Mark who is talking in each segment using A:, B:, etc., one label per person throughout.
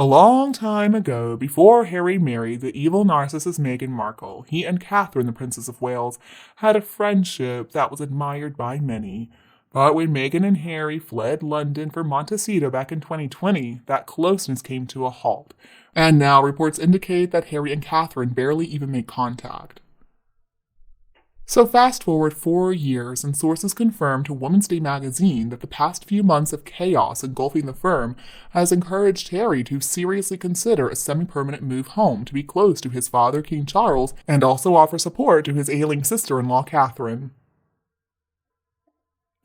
A: long time ago, before Harry married the evil narcissist Meghan Markle, he and Catherine, the Princess of Wales, had a friendship that was admired by many. But when Meghan and Harry fled London for Montecito back in 2020, that closeness came to a halt. And now reports indicate that Harry and Catherine barely even make contact. So fast forward 4 years, and sources confirmed to Woman's Day magazine that the past few months of chaos engulfing the firm has encouraged Harry to seriously consider a semi-permanent move home to be close to his father, King Charles, and also offer support to his ailing sister-in-law, Catherine.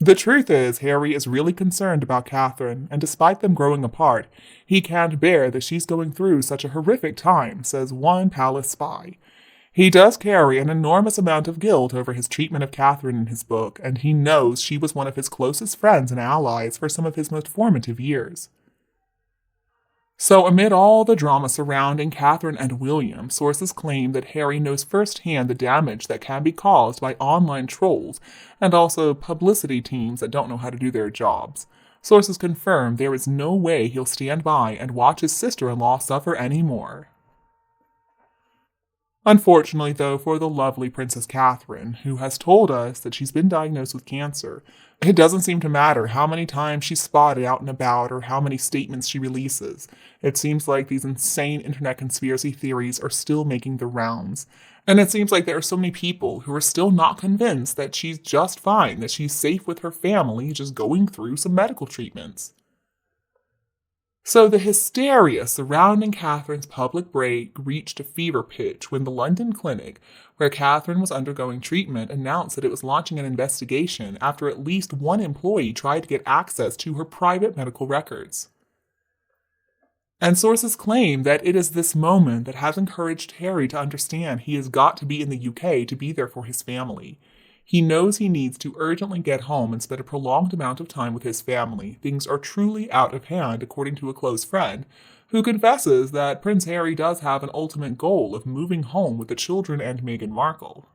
A: The truth is, Harry is really concerned about Catherine, and despite them growing apart, he can't bear that she's going through such a horrific time, says one palace spy. He does carry an enormous amount of guilt over his treatment of Catherine in his book, and he knows she was one of his closest friends and allies for some of his most formative years. So amid all the drama surrounding Catherine and William, sources claim that Harry knows firsthand the damage that can be caused by online trolls and also publicity teams that don't know how to do their jobs. Sources confirm there is no way he'll stand by and watch his sister-in-law suffer anymore. Unfortunately, though, for the lovely Princess Catherine, who has told us that she's been diagnosed with cancer, it doesn't seem to matter how many times she's spotted out and about or how many statements she releases. It seems like these insane internet conspiracy theories are still making the rounds. And it seems like there are so many people who are still not convinced that she's just fine, that she's safe with her family, just going through some medical treatments. So the hysteria surrounding Catherine's public break reached a fever pitch when the London clinic, where Catherine was undergoing treatment, announced that it was launching an investigation after at least one employee tried to get access to her private medical records. And sources claim that it is this moment that has encouraged Harry to understand he has got to be in the UK to be there for his family. He knows he needs to urgently get home and spend a prolonged amount of time with his family. Things are truly out of hand, according to a close friend, who confesses that Prince Harry does have an ultimate goal of moving home with the children and Meghan Markle.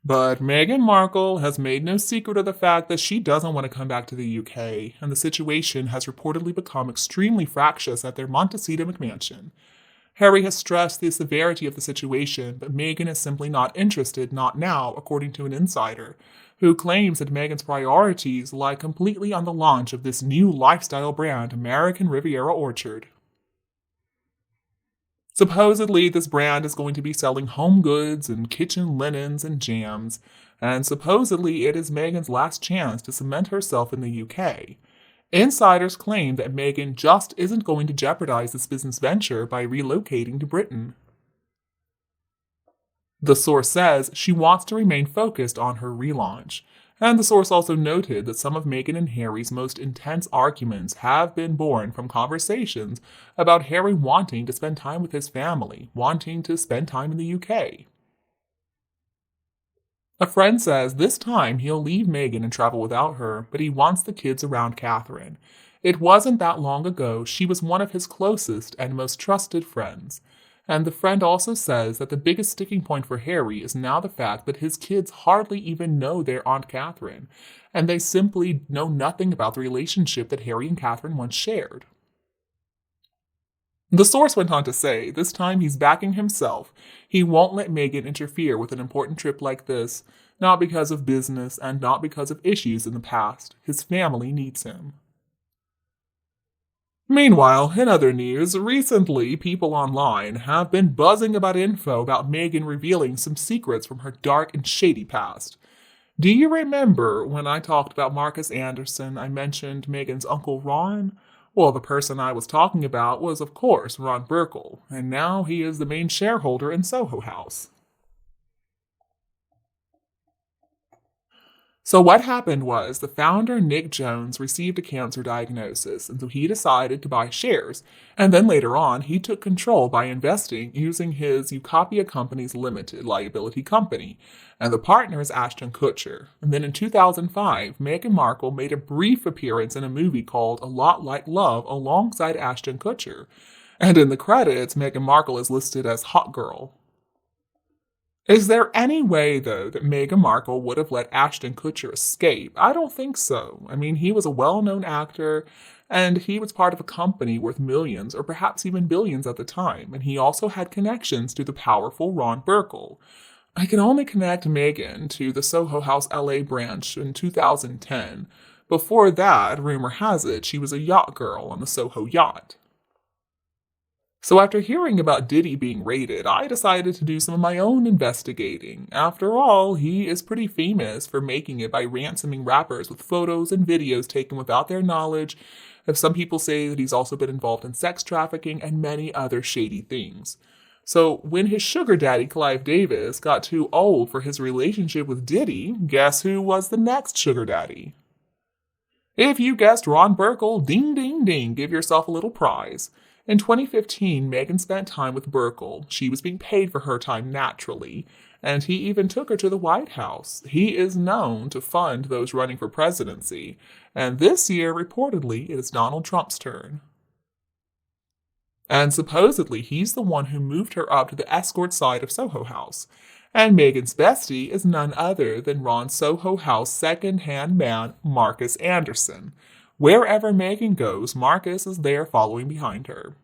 A: But Meghan Markle has made no secret of the fact that she doesn't want to come back to the UK, and the situation has reportedly become extremely fractious at their Montecito McMansion. Harry has stressed the severity of the situation, but Meghan is simply not interested, not now, according to an insider, who claims that Meghan's priorities lie completely on the launch of this new lifestyle brand, American Riviera Orchard. Supposedly, this brand is going to be selling home goods and kitchen linens and jams, and supposedly it is Meghan's last chance to cement herself in the UK. Insiders claim that Meghan just isn't going to jeopardize this business venture by relocating to Britain. The source says she wants to remain focused on her relaunch, and the source also noted that some of Meghan and Harry's most intense arguments have been born from conversations about Harry wanting to spend time with his family, wanting to spend time in the UK. A friend says this time he'll leave Meghan and travel without her, but he wants the kids around Catherine. It wasn't that long ago she was one of his closest and most trusted friends. And the friend also says that the biggest sticking point for Harry is now the fact that his kids hardly even know their Aunt Catherine, and they simply know nothing about the relationship that Harry and Catherine once shared. The source went on to say, this time he's backing himself. He won't let Meghan interfere with an important trip like this, not because of business and not because of issues in the past. His family needs him. Meanwhile, in other news, recently people online have been buzzing about info about Meghan revealing some secrets from her dark and shady past. Do you remember when I talked about Marcus Anderson, I mentioned Meghan's Uncle Ron? Well, the person I was talking about was, of course, Ron Burkle, and now he is the main shareholder in Soho House. So what happened was the founder, Nick Jones, received a cancer diagnosis, and so he decided to buy shares. And then later on, he took control by investing using his Eucopia Companies Limited liability company. And the partner is Ashton Kutcher. And then in 2005, Meghan Markle made a brief appearance in a movie called A Lot Like Love alongside Ashton Kutcher. And in the credits, Meghan Markle is listed as Hot Girl. Is there any way, though, that Meghan Markle would have let Ashton Kutcher escape? I don't think so. I mean, he was a well-known actor, and he was part of a company worth millions or perhaps even billions at the time, and he also had connections to the powerful Ron Burkle. I can only connect Meghan to the Soho House LA branch in 2010. Before that, rumor has it, she was a yacht girl on the Soho yacht. So after hearing about Diddy being raided, I decided to do some of my own investigating. After all, he is pretty famous for making it by ransoming rappers with photos and videos taken without their knowledge. And some people say that he's also been involved in sex trafficking and many other shady things. So when his sugar daddy, Clive Davis, got too old for his relationship with Diddy, guess who was the next sugar daddy? If you guessed Ron Burkle, ding ding ding, give yourself a little prize. In 2015, Meghan spent time with Burkle. She was being paid for her time naturally, and he even took her to the White House. He is known to fund those running for presidency, and this year, reportedly, it is Donald Trump's turn. And supposedly, he's the one who moved her up to the escort side of Soho House. And Meghan's bestie is none other than Ron's Soho House second-hand man, Marcus Anderson. Wherever Meghan goes, Marcus is there following behind her.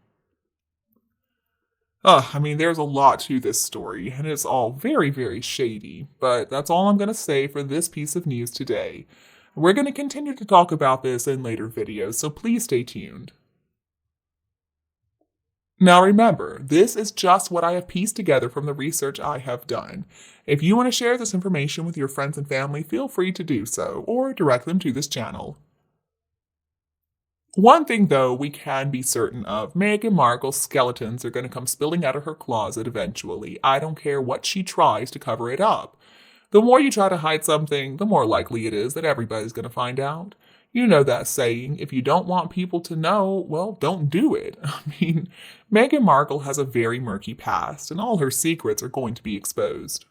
A: There's a lot to this story, and it's all very, very shady, but that's all I'm going to say for this piece of news today. We're going to continue to talk about this in later videos, so please stay tuned. Now remember, this is just what I have pieced together from the research I have done. If you want to share this information with your friends and family, feel free to do so, or direct them to this channel. One thing, though, we can be certain of, Meghan Markle's skeletons are going to come spilling out of her closet eventually. I don't care what she tries to cover it up. The more you try to hide something, the more likely it is that everybody's going to find out. You know that saying, if you don't want people to know, well, don't do it. Meghan Markle has a very murky past, and all her secrets are going to be exposed.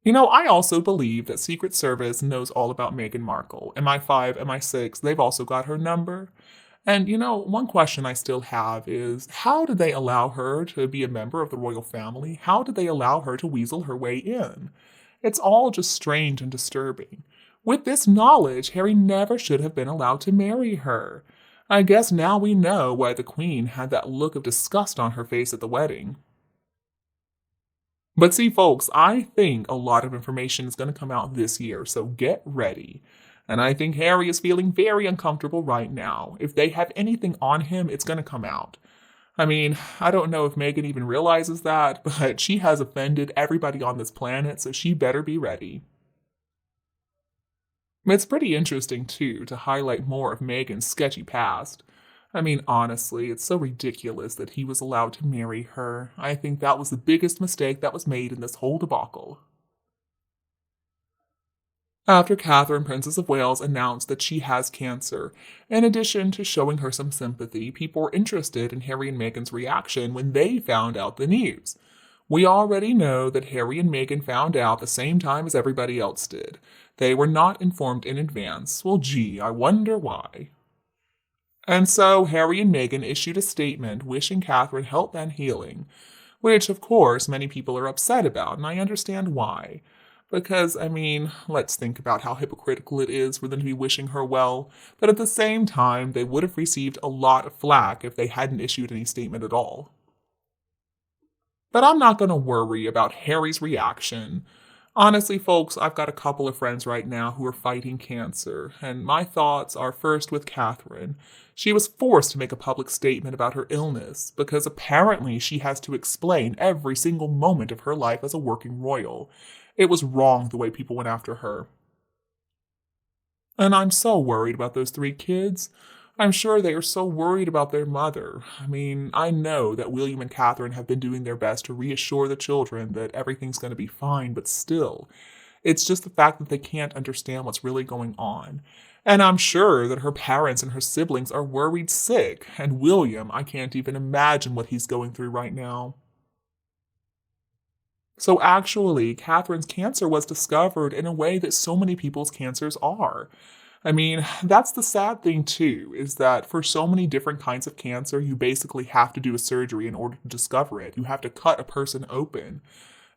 A: I also believe that Secret Service knows all about Meghan Markle. MI5, MI6, they've also got her number. And, one question I still have is, how did they allow her to be a member of the royal family? How did they allow her to weasel her way in? It's all just strange and disturbing. With this knowledge, Harry never should have been allowed to marry her. I guess now we know why the Queen had that look of disgust on her face at the wedding. But see, folks, I think a lot of information is going to come out this year, so get ready. And I think Harry is feeling very uncomfortable right now. If they have anything on him, it's going to come out. I don't know if Meghan even realizes that, but she has offended everybody on this planet, so she better be ready. It's pretty interesting, too, to highlight more of Meghan's sketchy past. Honestly, it's so ridiculous that he was allowed to marry her. I think that was the biggest mistake that was made in this whole debacle. After Catherine, Princess of Wales, announced that she has cancer, in addition to showing her some sympathy, people were interested in Harry and Meghan's reaction when they found out the news. We already know that Harry and Meghan found out the same time as everybody else did. They were not informed in advance. Well, gee, I wonder why. And so Harry and Meghan issued a statement wishing Catherine health and healing, which, of course, many people are upset about, and I understand why. Because, let's think about how hypocritical it is for them to be wishing her well, but at the same time, they would have received a lot of flack if they hadn't issued any statement at all. But I'm not going to worry about Harry's reaction. Honestly, folks, I've got a couple of friends right now who are fighting cancer, and my thoughts are first with Catherine. She was forced to make a public statement about her illness because apparently she has to explain every single moment of her life as a working royal. It was wrong the way people went after her. And I'm so worried about those 3 kids. I'm sure they are so worried about their mother. I know that William and Catherine have been doing their best to reassure the children that everything's going to be fine, but still, it's just the fact that they can't understand what's really going on. And I'm sure that her parents and her siblings are worried sick, and William, I can't even imagine what he's going through right now. So actually, Catherine's cancer was discovered in a way that so many people's cancers are. I mean, that's the sad thing too, is that for so many different kinds of cancer, you basically have to do a surgery in order to discover it. You have to cut a person open.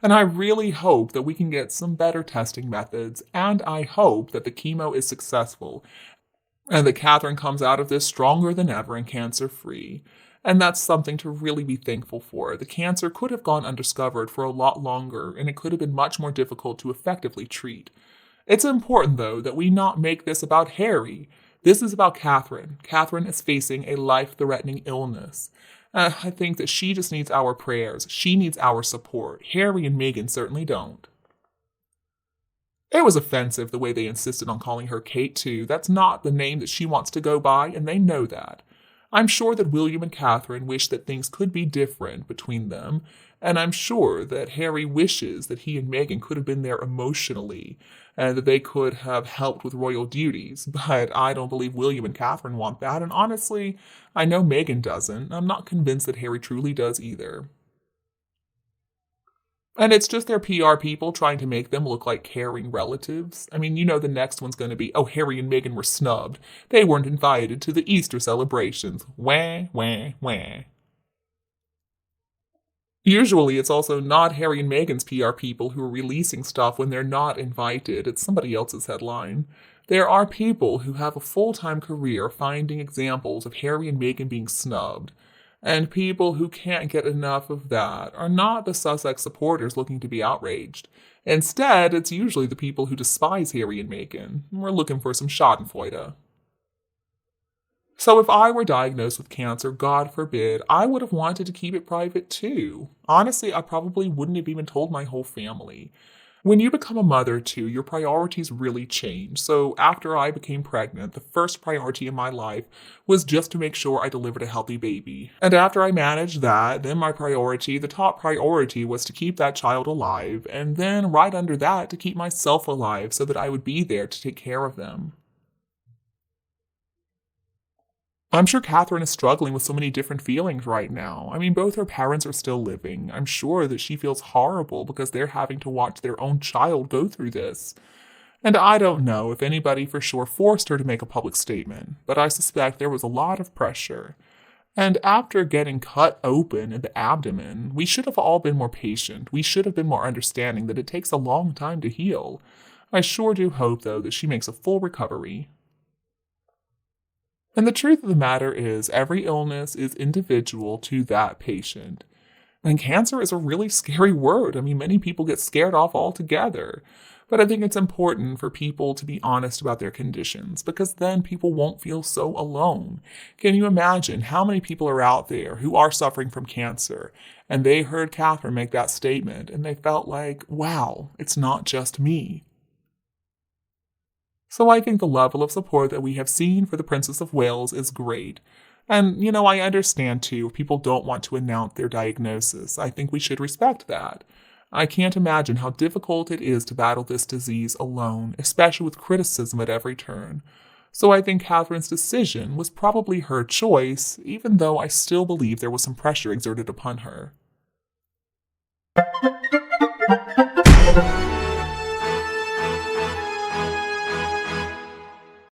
A: And I really hope that we can get some better testing methods, and I hope that the chemo is successful and that Catherine comes out of this stronger than ever and cancer-free. And that's something to really be thankful for. The cancer could have gone undiscovered for a lot longer, and it could have been much more difficult to effectively treat. It's important, though, that we not make this about Harry. This is about Catherine. Catherine is facing a life-threatening illness. I think that she just needs our prayers. She needs our support. Harry and Meghan certainly don't. It was offensive the way they insisted on calling her Kate, too. That's not the name that she wants to go by, and they know that. I'm sure that William and Catherine wish that things could be different between them, and I'm sure that Harry wishes that he and Meghan could have been there emotionally, and that they could have helped with royal duties, but I don't believe William and Catherine want that, and honestly, I know Meghan doesn't. I'm not convinced that Harry truly does either. And it's just their PR people trying to make them look like caring relatives. I mean, you know the next one's going to be, oh, Harry and Meghan were snubbed. They weren't invited to the Easter celebrations. Wah, wah, wah. Usually, it's also not Harry and Meghan's PR people who are releasing stuff when they're not invited. It's somebody else's headline. There are people who have a full-time career finding examples of Harry and Meghan being snubbed. And people who can't get enough of that are not the Sussex supporters looking to be outraged. Instead, it's usually the people who despise Harry and Meghan. We're looking for some schadenfreude. So if I were diagnosed with cancer, God forbid, I would have wanted to keep it private too. Honestly, I probably wouldn't have even told my whole family. When you become a mother too, your priorities really change. So after I became pregnant, the first priority in my life was just to make sure I delivered a healthy baby. And after I managed that, then the top priority was to keep that child alive. And then right under that, to keep myself alive so that I would be there to take care of them. I'm sure Catherine is struggling with so many different feelings right now. I mean, both her parents are still living. I'm sure that she feels horrible because they're having to watch their own child go through this. And I don't know if anybody for sure forced her to make a public statement, but I suspect there was a lot of pressure. And after getting cut open in the abdomen, we should have all been more patient. We should have been more understanding that it takes a long time to heal. I sure do hope, though, that she makes a full recovery. And the truth of the matter is, every illness is individual to that patient. And cancer is a really scary word. I mean, many people get scared off altogether. But I think it's important for people to be honest about their conditions, because then people won't feel so alone. Can you imagine how many people are out there who are suffering from cancer, and they heard Catherine make that statement, and they felt like, wow, it's not just me. So I think the level of support that we have seen for the Princess of Wales is great. And, I understand too, if people don't want to announce their diagnosis. I think we should respect that. I can't imagine how difficult it is to battle this disease alone, especially with criticism at every turn. So I think Catherine's decision was probably her choice, even though I still believe there was some pressure exerted upon her.